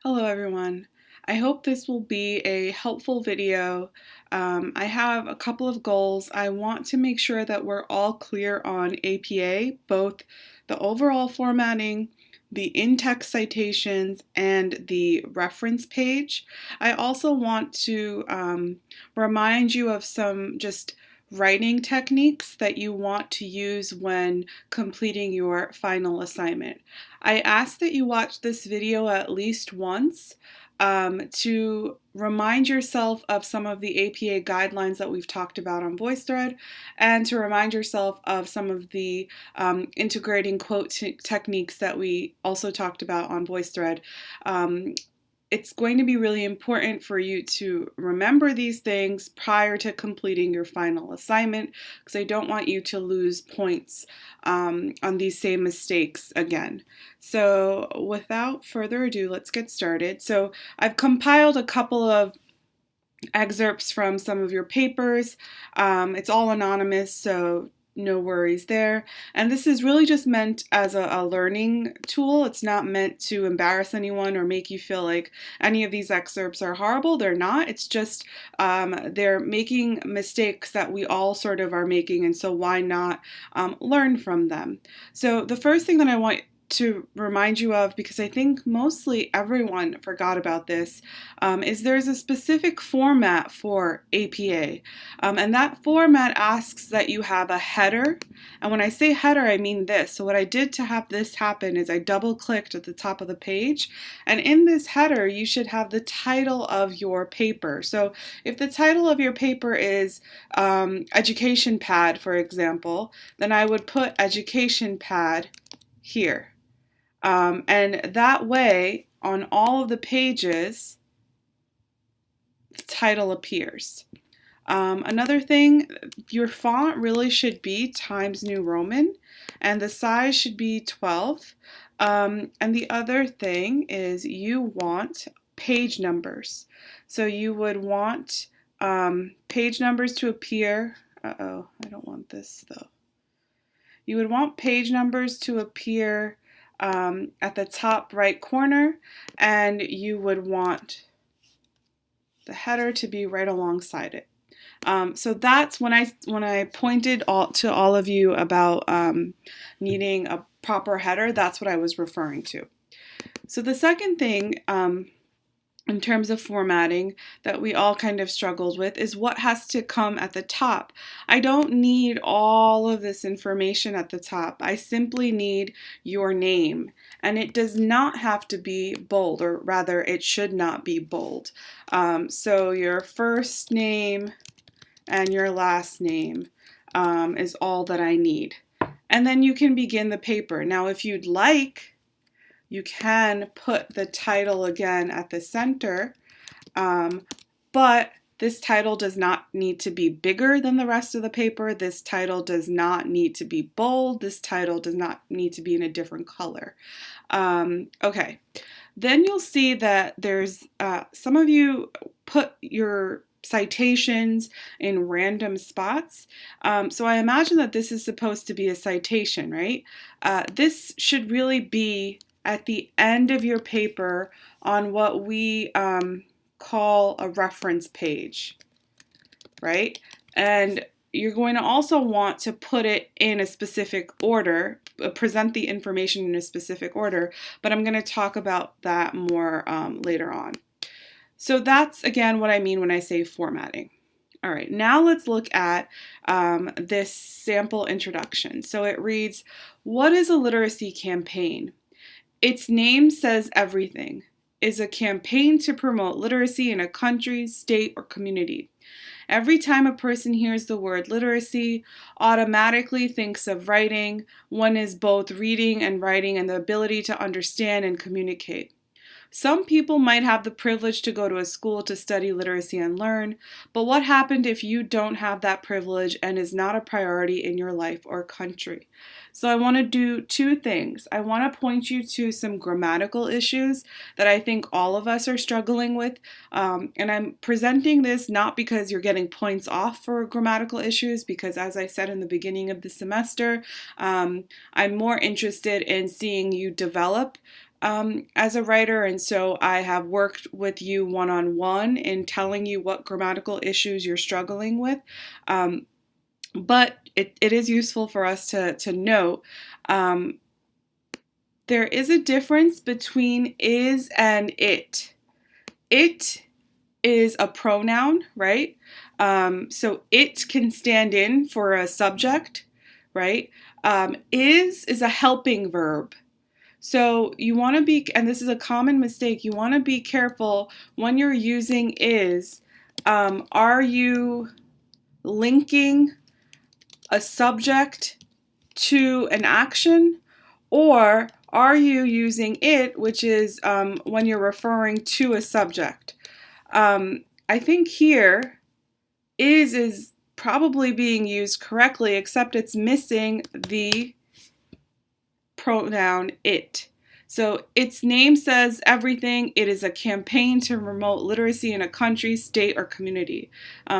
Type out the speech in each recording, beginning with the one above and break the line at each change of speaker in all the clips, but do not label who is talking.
Hello everyone. I hope this will be a helpful video. I have a couple of goals. I want to make sure that we're all clear on APA, both the overall formatting, the in-text citations, and the reference page. I also want to remind you of some just writing techniques that you want to use when completing your final assignment. I ask that you watch this video at least once to remind yourself of some of the APA guidelines that we've talked about on VoiceThread, and to remind yourself of some of the integrating quote techniques that we also talked about on VoiceThread. It's going to be really important for you to remember these things prior to completing your final assignment, because I don't want you to lose points on these same mistakes again. So without further ado, let's get started. So I've compiled a couple of excerpts from some of your papers. It's all anonymous, so no worries there. And this is really just meant as a learning tool. It's not meant to embarrass anyone or make you feel like any of these excerpts are horrible. They're not. It's just they're making mistakes that we all sort of are making, and so why not learn from them? So the first thing that I want to remind you of, because I think mostly everyone forgot about this, is there's a specific format for APA. And that format asks that you have a header. And when I say header, I mean this. So what I did to have this happen is I double clicked at the top of the page. And in this header, you should have the title of your paper. So if the title of your paper is Education Pad, for example, then I would put Education Pad here. And that way, on all of the pages, the title appears. Another thing, your font really should be Times New Roman, and the size should be 12. And the other thing is you want page numbers. So you would want page numbers to appear. Uh-oh, I don't want this though. You would want page numbers to appear at the top right corner, and you would want the header to be right alongside it. So that's when I pointed to all of you about needing a proper header. That's what I was referring to. So the second thing, in terms of formatting, that we all kind of struggled with is what has to come at the top. I don't need all of this information at the top. I simply need your name, and it does not have to be bold, or rather it should not be bold. So your first name and your last name is all that I need. And then you can begin the paper. Now if you'd like, you can put the title again at the center, but this title does not need to be bigger than the rest of the paper. This title does not need to be bold. This title does not need to be in a different color. Okay, then you'll see that there's some of you put your citations in random spots. So I imagine that this is supposed to be a citation, right? This should really be at the end of your paper on what we call a reference page, right? And you're going to also want to put it in a specific order, present the information in a specific order, but I'm going to talk about that more later on. So that's, again, what I mean when I say formatting. All right, now let's look at this sample introduction. So it reads, what is a literacy campaign? Its name says everything. Is a campaign to promote literacy in a country, state, or community. Every time a person hears the word literacy, automatically thinks of writing. One is both reading and writing and the ability to understand and communicate. Some people might have the privilege to go to a school to study literacy and learn, but what happened if you don't have that privilege and is not a priority in your life or country? So I want to do two things. I want to point you to some grammatical issues that I think all of us are struggling with, and I'm presenting this not because you're getting points off for grammatical issues, because as I said in the beginning of the semester, I'm more interested in seeing you develop as a writer, and so I have worked with you one-on-one in telling you what grammatical issues you're struggling with. But it is useful for us to note. There is a difference between is and it. It is a pronoun, right? So it can stand in for a subject, right? Is a helping verb. So you want to be, and this is a common mistake, you want to be careful when you're using is. Are you linking a subject to an action, or are you using it, which is when you're referring to a subject? I think here is probably being used correctly, except it's missing the pronoun it. So its name says everything. It is a campaign to promote literacy in a country, state, or community.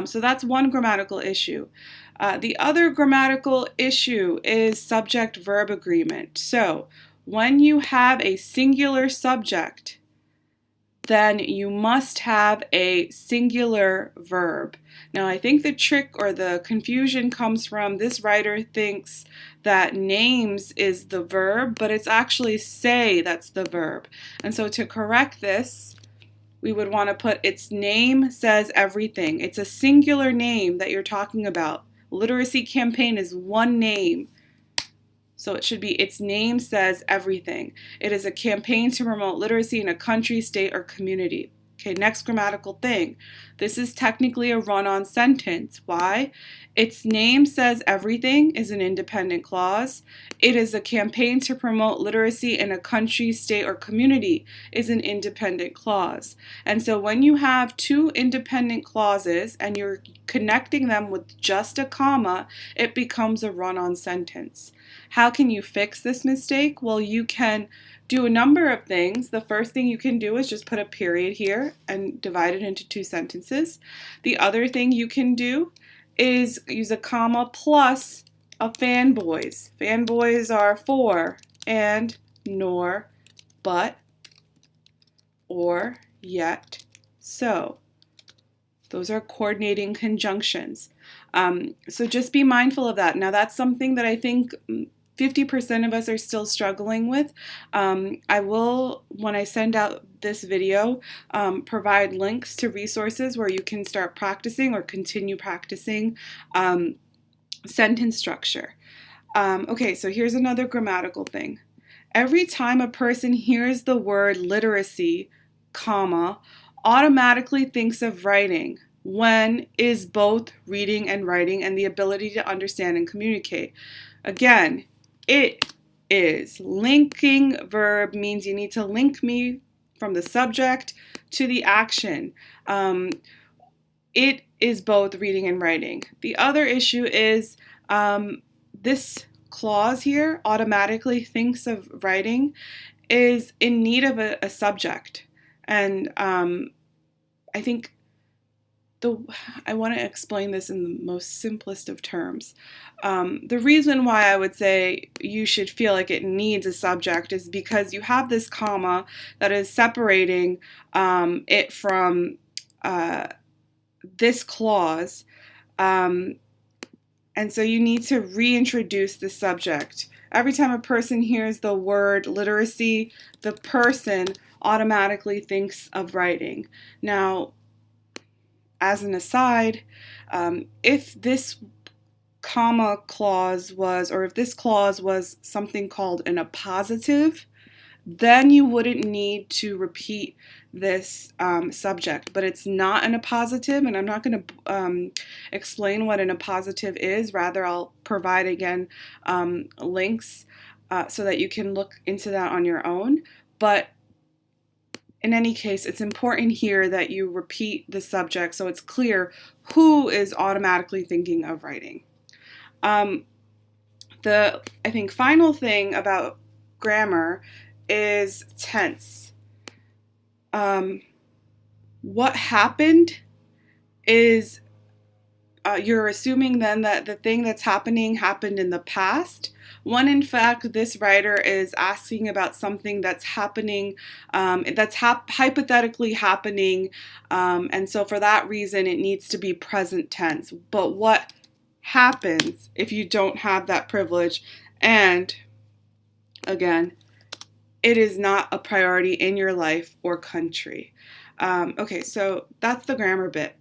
So that's one grammatical issue. The other grammatical issue is subject-verb agreement. So when you have a singular subject, then you must have a singular verb. Now, I think the trick or the confusion comes from this writer thinks that names is the verb, but it's actually say that's the verb. And so to correct this, we would want to put its name says everything. It's a singular name that you're talking about. Literacy campaign is one name. So it should be its name says everything. It is a campaign to promote literacy in a country, state, or community. Okay, next grammatical thing. This is technically a run-on sentence. Why? Its name says everything is an independent clause. It is a campaign to promote literacy in a country, state, or community is an independent clause. And so when you have two independent clauses and you're connecting them with just a comma, it becomes a run-on sentence. How can you fix this mistake? Well, you can do a number of things. The first thing you can do is just put a period here and divide it into two sentences. The other thing you can do is use a comma plus a fanboys. Fanboys are for, and, nor, but, or, yet, so. Those are coordinating conjunctions. So just be mindful of that. Now that's something that I think 50% of us are still struggling with. I will, when I send out this video, provide links to resources where you can start practicing or continue practicing sentence structure. Okay, so here's another grammatical thing. Every time a person hears the word literacy, comma, automatically thinks of writing when is both reading and writing and the ability to understand and communicate. Again, it is. Linking verb means you need to link me from the subject to the action. It is both reading and writing. The other issue is this clause here, automatically thinks of writing, is in need of a subject. And I think I want to explain this in the most simplest of terms. The reason why I would say you should feel like it needs a subject is because you have this comma that is separating it from this clause, and so you need to reintroduce the subject. Every time a person hears the word literacy, the person automatically thinks of writing. Now, as an aside, if this comma clause was, or if this clause was something called an appositive, then you wouldn't need to repeat this subject. But it's not an appositive, and I'm not going to explain what an appositive is. Rather, I'll provide again links so that you can look into that on your own. But in any case, it's important here that you repeat the subject so it's clear who is automatically thinking of writing. The, I think, final thing about grammar is tense. What happened is you're assuming then that the thing that's happening happened in the past, when in fact this writer is asking about something that's happening, that's hypothetically happening, and so for that reason it needs to be present tense. But what happens if you don't have that privilege? And again, it is not a priority in your life or country. Okay, so that's the grammar bit.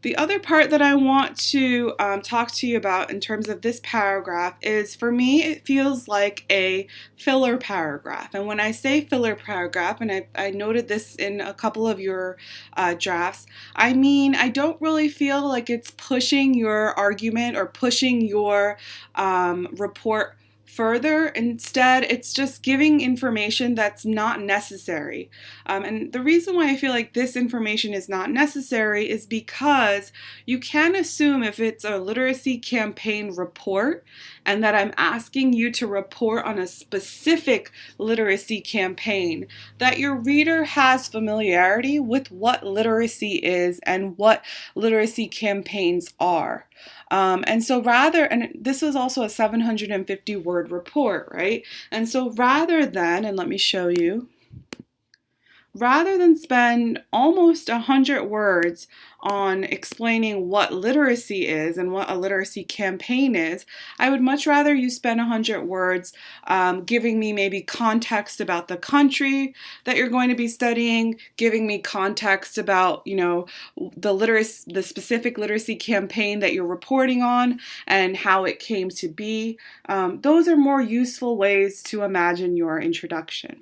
The other part that I want to talk to you about in terms of this paragraph is, for me, it feels like a filler paragraph. And when I say filler paragraph, and I noted this in a couple of your drafts, I mean, I don't really feel like it's pushing your argument or pushing your report further. Instead, it's just giving information that's not necessary. And the reason why I feel like this information is not necessary is because you can assume, if it's a literacy campaign report and that I'm asking you to report on a specific literacy campaign, that your reader has familiarity with what literacy is and what literacy campaigns are. And so and this was also a 750 word report, right? And so rather than spend almost 100 words on explaining what literacy is and what a literacy campaign is, I would much rather you spend 100 words giving me maybe context about the country that you're going to be studying, giving me context about, the specific literacy campaign that you're reporting on and how it came to be. Those are more useful ways to imagine your introduction.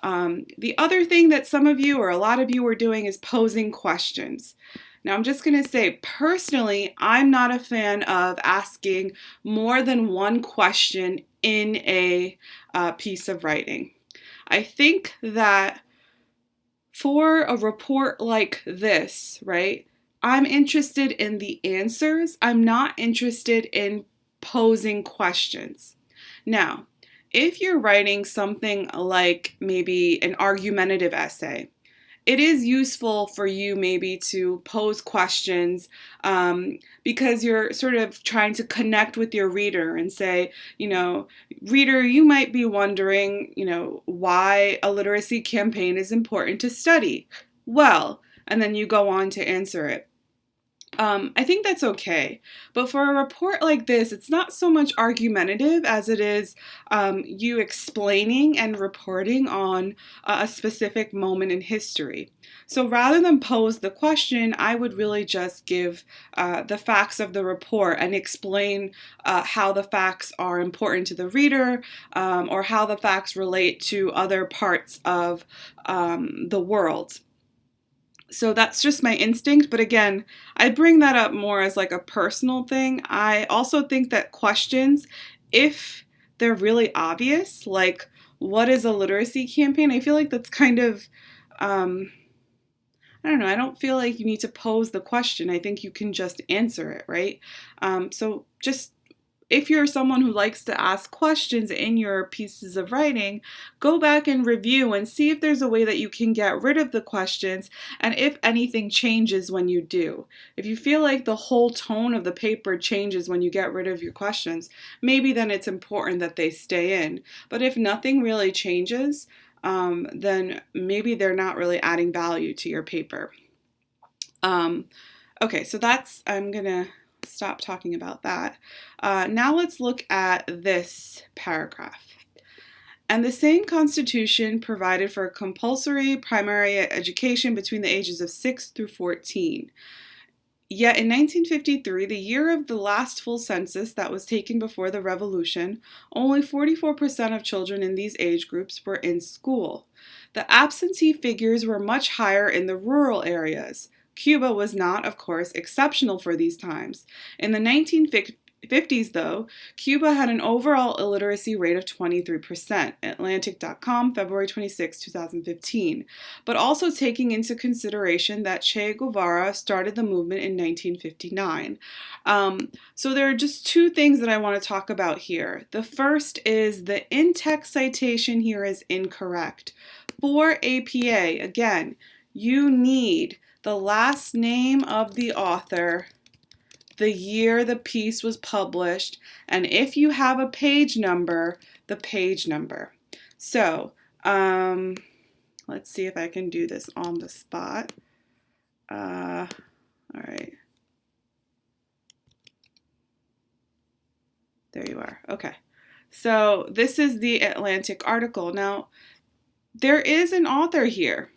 The other thing that some of you or a lot of you are doing is posing questions. Now, I'm just going to say, personally, I'm not a fan of asking more than one question in a piece of writing. I think that for a report like this, right, I'm interested in the answers. I'm not interested in posing questions. Now, if you're writing something like maybe an argumentative essay, it is useful for you maybe to pose questions because you're sort of trying to connect with your reader and say, reader, you might be wondering, why a literacy campaign is important to study. Well, and then you go on to answer it. I think that's okay. But for a report like this, it's not so much argumentative as it is you explaining and reporting on a specific moment in history. So rather than pose the question, I would really just give the facts of the report and explain how the facts are important to the reader or how the facts relate to other parts of the world. So that's just my instinct, but again, I bring that up more as like a personal thing. I also think that questions, if they're really obvious, like what is a literacy campaign, I feel like that's kind of, I don't know, I don't feel like you need to pose the question. I think you can just answer it, right? So just if you're someone who likes to ask questions in your pieces of writing, go back and review and see if there's a way that you can get rid of the questions and if anything changes when you do. If you feel like the whole tone of the paper changes when you get rid of your questions, maybe then it's important that they stay in. But if nothing really changes, then maybe they're not really adding value to your paper. Okay, so I'm going to stop talking about that. Now let's look at this paragraph. And the same Constitution provided for compulsory primary education between the ages of 6 through 14. Yet in 1953, the year of the last full census that was taken before the Revolution, only 44% of children in these age groups were in school. The absentee figures were much higher in the rural areas. Cuba was not, of course, exceptional for these times. In the 1950s, though, Cuba had an overall illiteracy rate of 23%, Atlantic.com, February 26, 2015, but also taking into consideration that Che Guevara started the movement in 1959. So there are just two things that I want to talk about here. The first is the in-text citation here is incorrect. For APA, again, you need the last name of the author the year the piece was published, and if you have a page number, the page number. So let's see if I can do this on the spot. All right. There you are. Okay. So this is the Atlantic article. Now, there is an author here,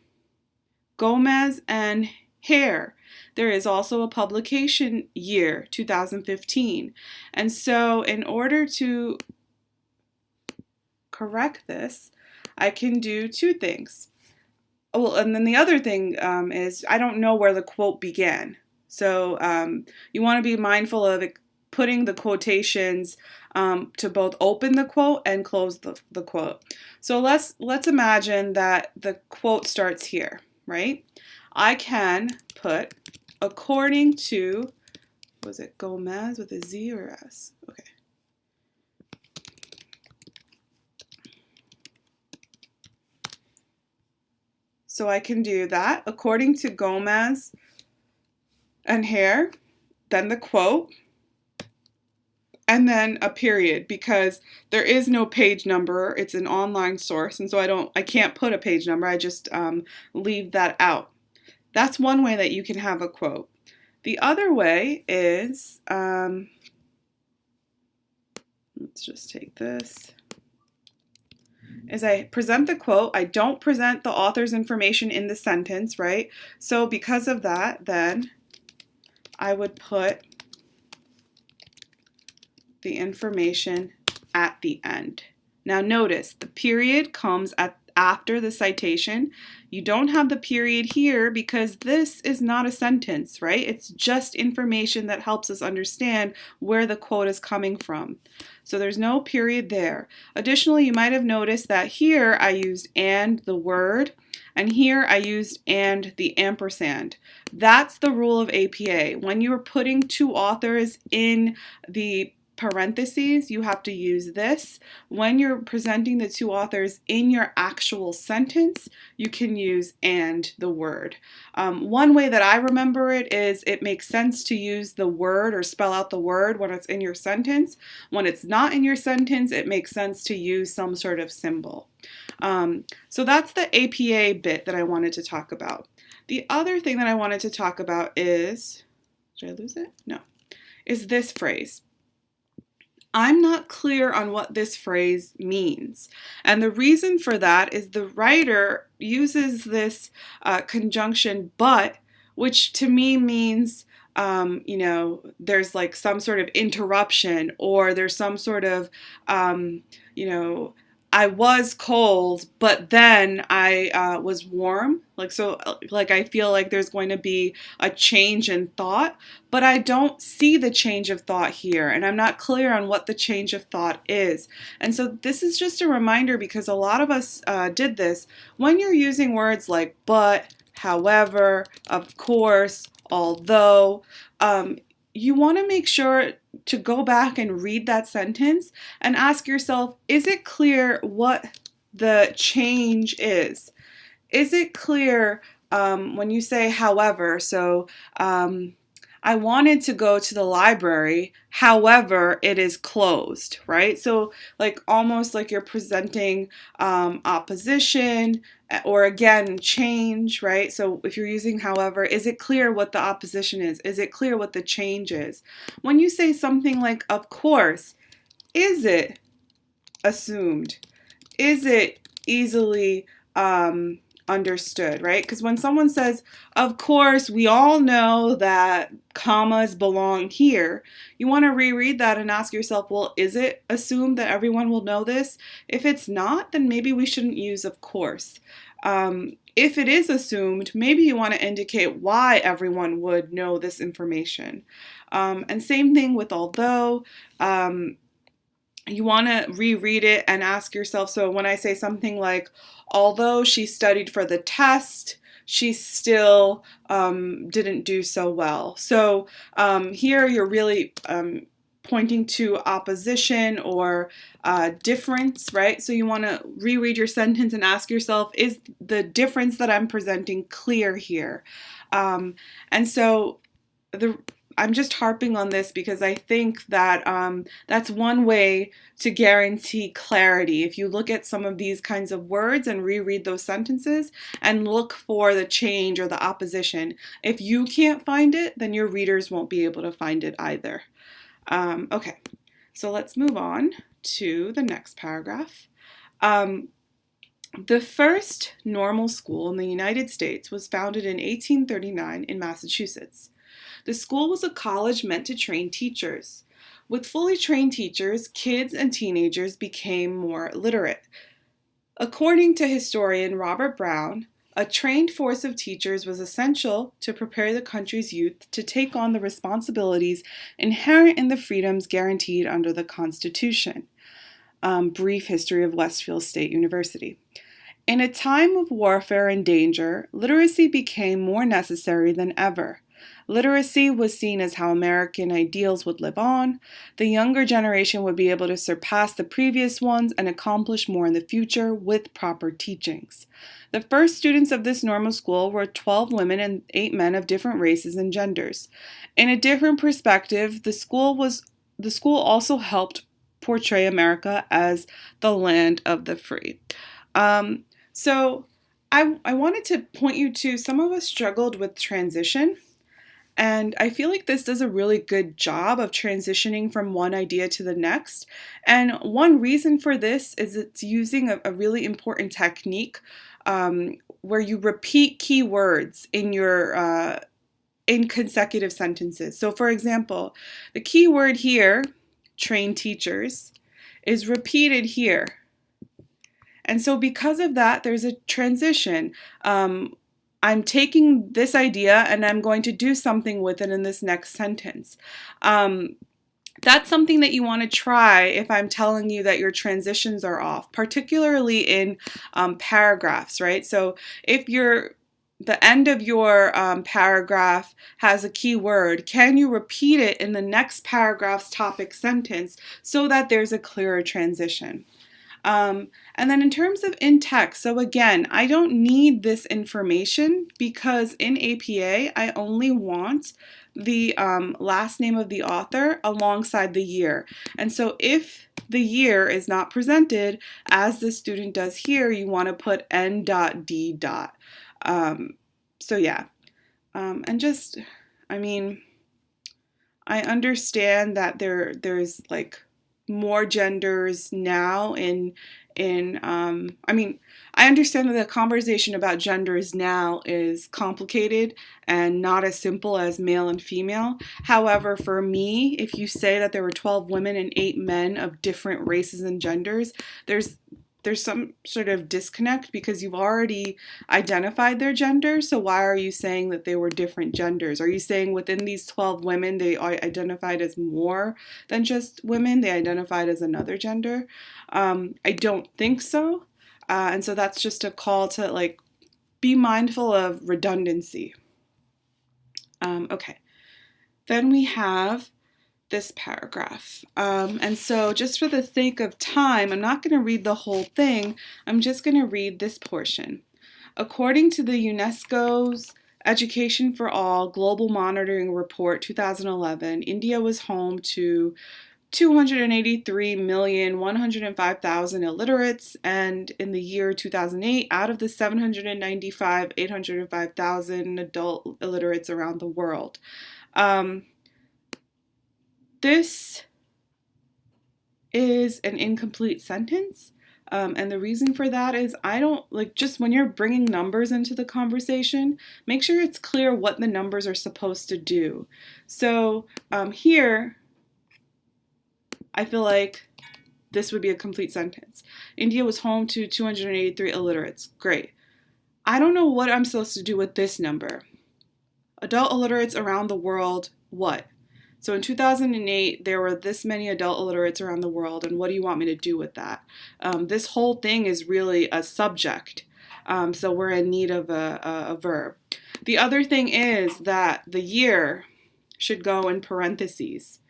Gomez and Hare. There is also a publication year, 2015. And so in order to correct this, I can do two things. Well, and then the other thing is I don't know where the quote began. So you want to be mindful of putting the quotations to both open the quote and close the quote. So let's imagine that the quote starts here, right? I can put according to, was it Gomez with a Z or S? Okay. So I can do that according to Gomez and Hare, then the quote, and then a period, because there is no page number. It's an online source, and so I can't put a page number. I just leave that out. That's one way that you can have a quote. The other way is, let's just take this, is I present the quote. I don't present the author's information in the sentence, right? So because of that, then I would put the information at the end. Now notice the period comes after the citation. You don't have the period here because this is not a sentence, right? It's just information that helps us understand where the quote is coming from. So there's no period there. Additionally, you might have noticed that here I used and the word, and here I used and the ampersand. That's the rule of APA. When you're putting two authors in the parentheses, you have to use this. When you're presenting the two authors in your actual sentence, you can use and the word. One way that I remember it is it makes sense to use the word or spell out the word when it's in your sentence. When it's not in your sentence, it makes sense to use some sort of symbol. So that's the APA bit that I wanted to talk about. The other thing that I wanted to talk about is, did I lose it? No, is this phrase. I'm not clear on what this phrase means. And the reason for that is the writer uses this conjunction but, which to me means, there's like some sort of interruption, or there's some sort of, I was cold, but then I was warm. Like I feel like there's going to be a change in thought, but I don't see the change of thought here, and I'm not clear on what the change of thought is. And so this is just a reminder, because a lot of us did this. When you're using words like but, however, of course, although, you want to make sure to go back and read that sentence and ask yourself, is it clear what the change is? Is it clear when you say however? So I wanted to go to the library, however, it is closed, right? So like almost like you're presenting opposition, or again, change, right? So if you're using however, is it clear what the opposition is? Is it clear what the change is? When you say something like, of course, is it assumed? Is it easily understood, right? Because when someone says, of course, we all know that commas belong here, you want to reread that and ask yourself, well, is it assumed that everyone will know this? If it's not, then maybe we shouldn't use of course. If it is assumed, maybe you want to indicate why everyone would know this information. And same thing with although. You want to reread it and ask yourself, so when I say something like, although she studied for the test, she still didn't do so well. So here you're really pointing to opposition or difference, right? So you want to reread your sentence and ask yourself, is the difference that I'm presenting clear here? And so I'm just harping on this because I think that that's one way to guarantee clarity. If you look at some of these kinds of words and reread those sentences and look for the change or the opposition, if you can't find it, then your readers won't be able to find it either. Okay, so let's move on to the next paragraph. The first normal school in the United States was founded in 1839 in Massachusetts. The school was a college meant to train teachers. With fully trained teachers, kids and teenagers became more literate. According to historian Robert Brown, a trained force of teachers was essential to prepare the country's youth to take on the responsibilities inherent in the freedoms guaranteed under the Constitution. Brief History of Westfield State University. In a time of warfare and danger, literacy became more necessary than ever. Literacy was seen as how American ideals would live on. The younger generation would be able to surpass the previous ones and accomplish more in the future with proper teachings. The first students of this normal school were 12 women and 8 men of different races and genders. In a different perspective, the school also helped portray America as the land of the free. So I wanted to point you to, some of us struggled with transition. And I feel like this does a really good job of transitioning from one idea to the next. And one reason for this is it's using a really important technique where you repeat key words in your in consecutive sentences. So for example, the key word here, trained teachers, is repeated here. And so because of that, there's a transition. I'm taking this idea and I'm going to do something with it in this next sentence. That's something that you want to try if I'm telling you that your transitions are off, particularly in paragraphs, right? So if the end of your paragraph has a key word, can you repeat it in the next paragraph's topic sentence so that there's a clearer transition? And then in terms of in text, so again, I don't need this information because in APA, I only want the last name of the author alongside the year. And so if the year is not presented, as the student does here, you want to put N.D. So yeah, and just, I mean, I understand that there's like more genders now I understand that the conversation about genders now is complicated and not as simple as male and female. However, for me, if you say that there were 12 women and 8 men of different races and genders, there's some sort of disconnect because you've already identified their gender. So why are you saying that they were different genders? Are you saying within these 12 women, they are identified as more than just women? They identified as another gender? I don't think so. And so that's just a call to like be mindful of redundancy. Okay. Then we have this paragraph. And so just for the sake of time, I'm not going to read the whole thing. I'm just going to read this portion. According to the UNESCO's Education for All Global Monitoring Report 2011, India was home to 283,105,000 illiterates, and in the year 2008, out of the 805,000 adult illiterates around the world. This is an incomplete sentence, and the reason for that is I don't, like, just when you're bringing numbers into the conversation, make sure it's clear what the numbers are supposed to do. So here, I feel like this would be a complete sentence. India was home to 283 illiterates. Great. I don't know what I'm supposed to do with this number. Adult illiterates around the world, what? So in 2008, there were this many adult illiterates around the world, and what do you want me to do with that? This whole thing is really a subject, so we're in need of a verb. The other thing is that the year should go in parentheses.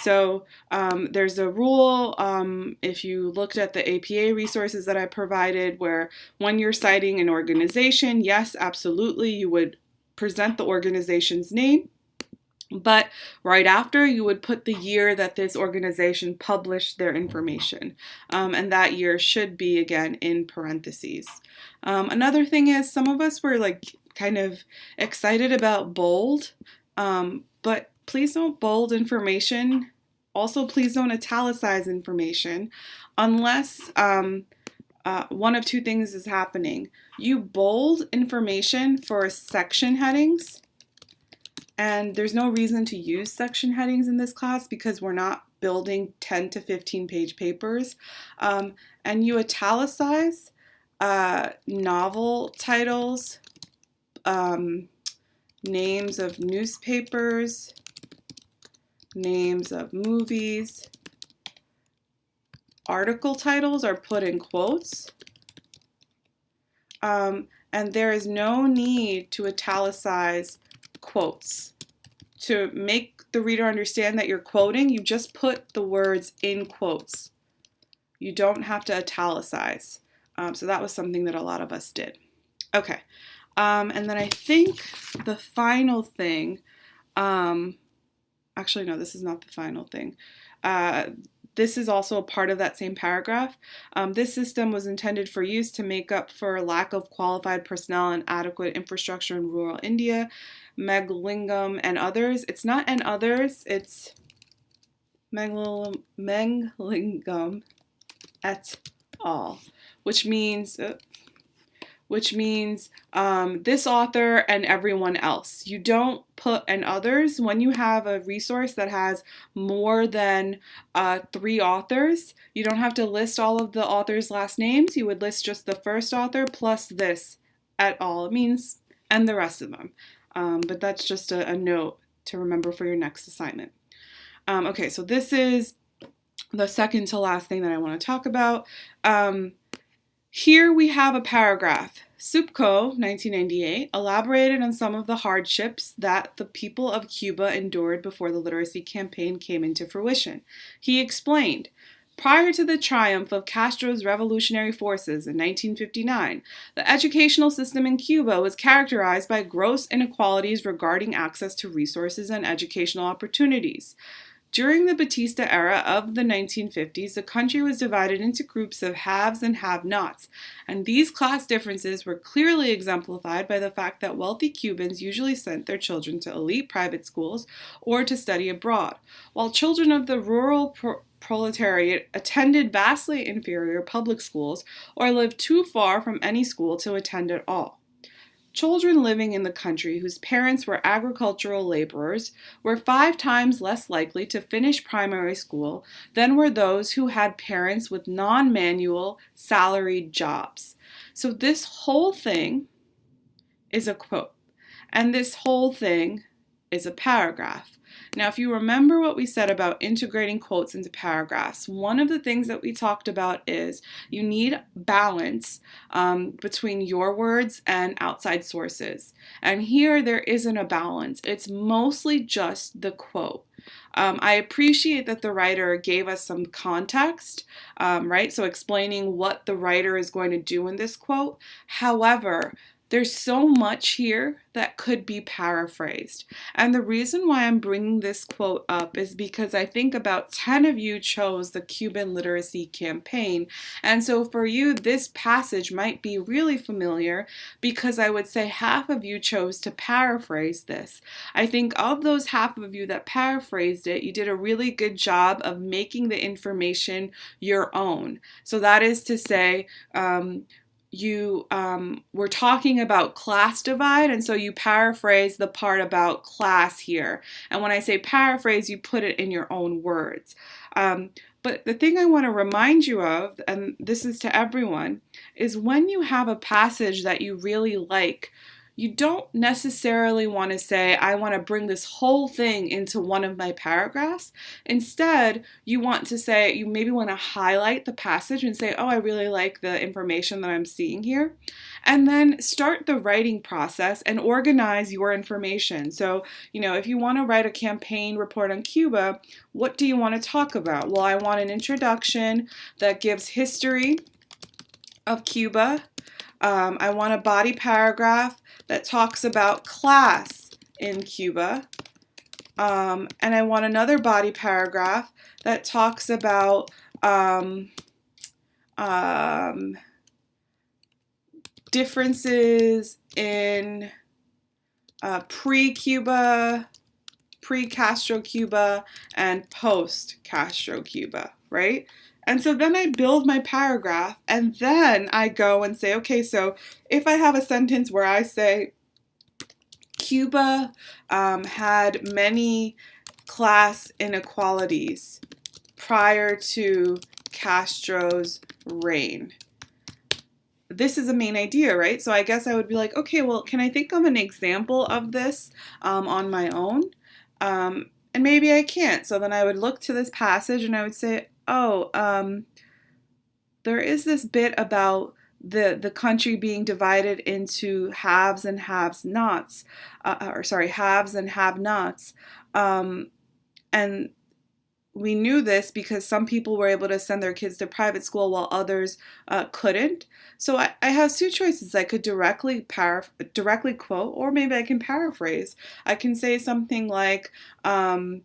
So there's a rule, if you looked at the APA resources that I provided, where when you're citing an organization, yes, absolutely, you would present the organization's name. But right after, you would put the year that this organization published their information. And that year should be, again, in parentheses. Another thing is, some of us were like kind of excited about bold, but please don't bold information. Also, please don't italicize information unless one of two things is happening. You bold information for section headings, and there's no reason to use section headings in this class because we're not building 10 to 15 page papers. And you italicize novel titles, names of newspapers, names of movies. Article titles are put in quotes. And there is no need to italicize quotes. To make the reader understand that you're quoting, you just put the words in quotes. You don't have to italicize. So that was something that a lot of us did. Okay. And then I think the final thing, actually, no, this is not the final thing. This is also a part of that same paragraph. This system was intended for use to make up for lack of qualified personnel and adequate infrastructure in rural India, Menglingam, and others. It's not and others, it's Menglingam et al., which means this author and everyone else. You don't put and others when you have a resource that has more than 3 authors. You don't have to list all of the authors' last names. You would list just the first author plus this et al. It means and the rest of them. But that's just a note to remember for your next assignment. Okay, so this is the second to last thing that I want to talk about. Here we have a paragraph. Supko, 1998, elaborated on some of the hardships that the people of Cuba endured before the literacy campaign came into fruition. He explained, prior to the triumph of Castro's revolutionary forces in 1959, the educational system in Cuba was characterized by gross inequalities regarding access to resources and educational opportunities. During the Batista era of the 1950s, the country was divided into groups of haves and have-nots, and these class differences were clearly exemplified by the fact that wealthy Cubans usually sent their children to elite private schools or to study abroad, while children of the rural proletariat attended vastly inferior public schools or lived too far from any school to attend at all. Children living in the country whose parents were agricultural laborers were 5 times less likely to finish primary school than were those who had parents with non-manual salaried jobs. So this whole thing is a quote, and this whole thing is a paragraph. Now, if you remember what we said about integrating quotes into paragraphs, one of the things that we talked about is you need balance between your words and outside sources. And here there isn't a balance. It's mostly just the quote. I appreciate that the writer gave us some context, right? So explaining what the writer is going to do in this quote. However, there's so much here that could be paraphrased. And the reason why I'm bringing this quote up is because I think about 10 of you chose the Cuban literacy campaign. And so for you, this passage might be really familiar because I would say half of you chose to paraphrase this. I think of those half of you that paraphrased it, you did a really good job of making the information your own. So that is to say, you were talking about class divide, and so you paraphrase the part about class here. And when I say paraphrase, you put it in your own words. But the thing I want to remind you of, and this is to everyone, is when you have a passage that you really like, you don't necessarily want to say, I want to bring this whole thing into one of my paragraphs. Instead, you want to say, you maybe want to highlight the passage and say, oh, I really like the information that I'm seeing here. And then start the writing process and organize your information. So, if you want to write a campaign report on Cuba, what do you want to talk about? Well, I want an introduction that gives history of Cuba. I want a body paragraph that talks about class in Cuba. and I want another body paragraph that talks about differences in pre-Cuba, pre-Castro Cuba, and post-Castro Cuba, right? And so then I build my paragraph, and then I go and say, okay, so if I have a sentence where I say, Cuba had many class inequalities prior to Castro's reign. This is a main idea, right? So I guess I would be like, okay, well, can I think of an example of this on my own? And maybe I can't. So then I would look to this passage and I would say, oh, there is this bit about the country being divided into haves and have-nots, haves and have-nots, and we knew this because some people were able to send their kids to private school while others couldn't. So I have two choices. I could directly quote, or maybe I can paraphrase. I can say something like, so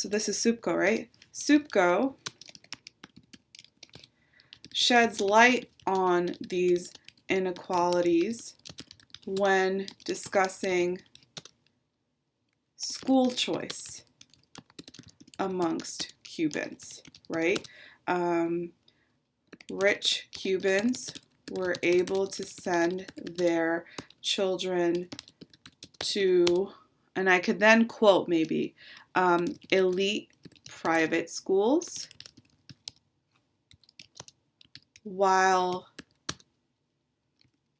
this is Supko, right? Supko sheds light on these inequalities when discussing school choice amongst Cubans, right? Rich Cubans were able to send their children to, and I could then quote maybe, elite private schools, while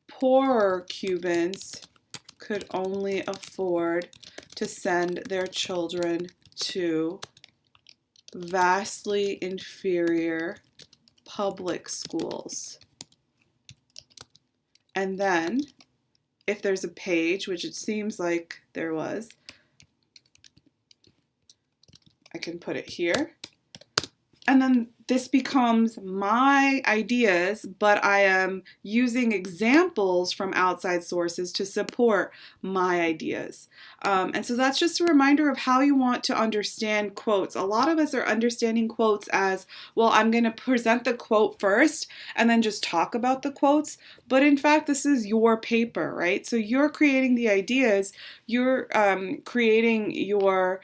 poorer Cubans could only afford to send their children to vastly inferior public schools. And then, if there's a page, which it seems like there was, I can put it here. And then this becomes my ideas, but I am using examples from outside sources to support my ideas. And so that's just a reminder of how you want to understand quotes. A lot of us are understanding quotes as, well, I'm going to present the quote first and then just talk about the quotes. But in fact, this is your paper, right? So you're creating the ideas, you're creating your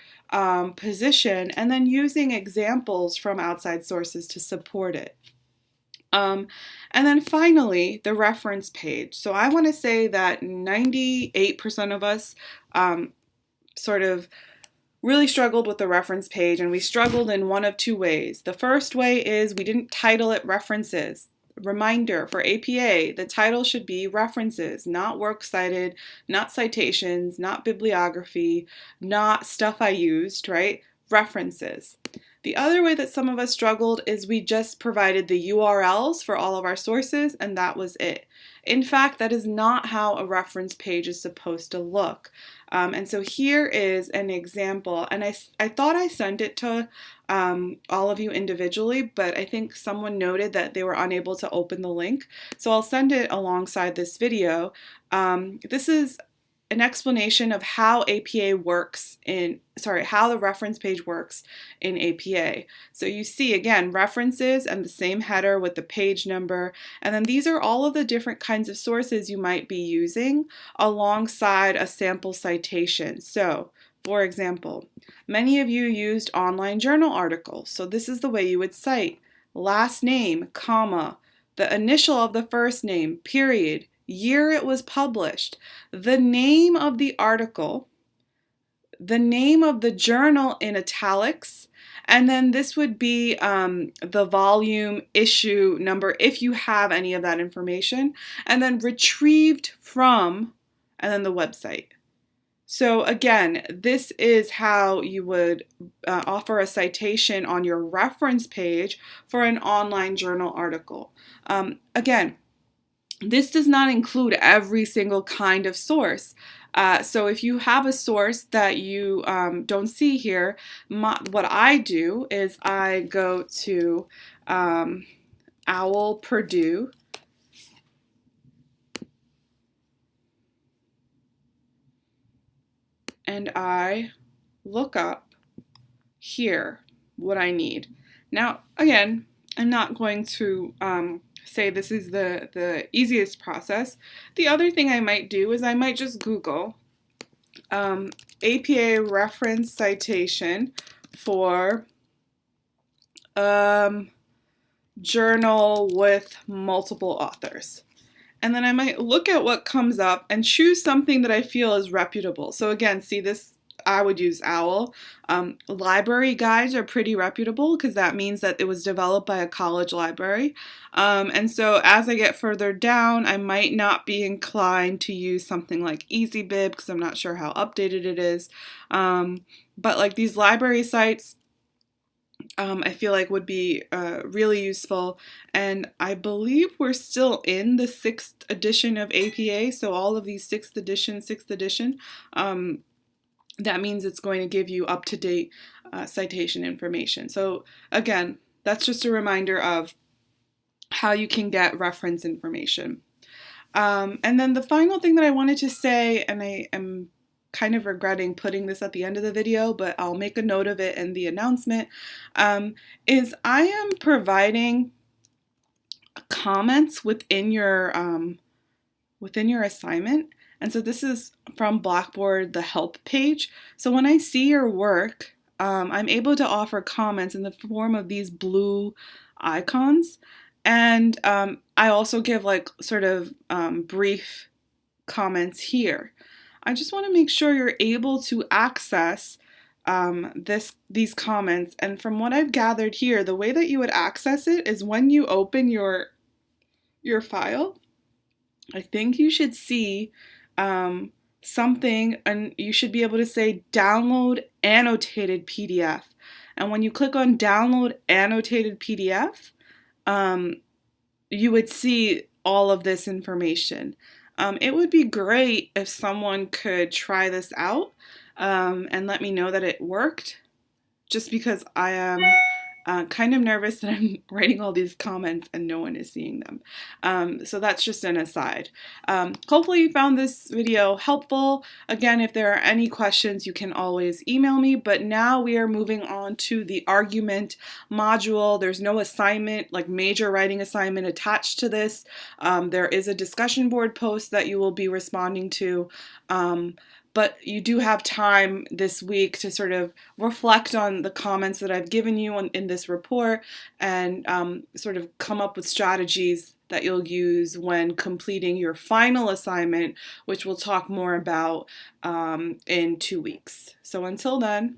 position, and then using examples from outside sources to support it. And then finally, the reference page. So I want to say that 98% of us sort of really struggled with the reference page, and we struggled in one of two ways. The first way is we didn't title it references. Reminder, for APA, the title should be references, not works cited, not citations, not bibliography, not stuff I used, right? References. The other way that some of us struggled is we just provided the URLs for all of our sources and that was it. In fact, that is not how a reference page is supposed to look. And so here is an example, and I thought I sent it to all of you individually, but I think someone noted that they were unable to open the link. So I'll send it alongside this video. This is an explanation of how APA works how the reference page works in APA. So you see, again, references and the same header with the page number. And then these are all of the different kinds of sources you might be using alongside a sample citation. So, for example, many of you used online journal articles. So this is the way you would cite: last name, comma, the initial of the first name, period, year it was published, the name of the article, the name of the journal in italics, and then this would be the volume, issue number, if you have any of that information, and then retrieved from, and then the website. So again, this is how you would offer a citation on your reference page for an online journal article. Again, this does not include every single kind of source. So if you have a source that you don't see here, what I do is I go to OWL Purdue, and I look up here what I need. Now, again, I'm not going to say this is the easiest process. The other thing I might do is I might just Google APA reference citation for journal with multiple authors. And then I might look at what comes up and choose something that I feel is reputable. So again, see this, I would use OWL. Library guides are pretty reputable because that means that it was developed by a college library. And so as I get further down, I might not be inclined to use something like EasyBib because I'm not sure how updated it is. But like these library sites, I feel like would be really useful. And I believe we're still in the 6th edition of APA, so all of these 6th edition, that means it's going to give you up-to-date citation information. So again, that's just a reminder of how you can get reference information. And then the final thing that I wanted to say, and I am kind of regretting putting this at the end of the video, but I'll make a note of it in the announcement, is I am providing comments within your assignment. And so this is from Blackboard, the help page. So when I see your work, I'm able to offer comments in the form of these blue icons. And I also give like sort of brief comments here. I just want to make sure you're able to access these comments. And from what I've gathered here, the way that you would access it is when you open your file. I think you should see something, and you should be able to say download annotated PDF. And when you click on download annotated PDF, you would see all of this information. It would be great if someone could try this out and let me know that it worked, just because I am kind of nervous that I'm writing all these comments and no one is seeing them. So that's just an aside. Hopefully you found this video helpful. Again, if there are any questions, you can always email me, but now we are moving on to the argument module. There's no assignment, like major writing assignment attached to this. There is a discussion board post that you will be responding to. But you do have time this week to sort of reflect on the comments that I've given you in this report and sort of come up with strategies that you'll use when completing your final assignment, which we'll talk more about in 2 weeks. So until then.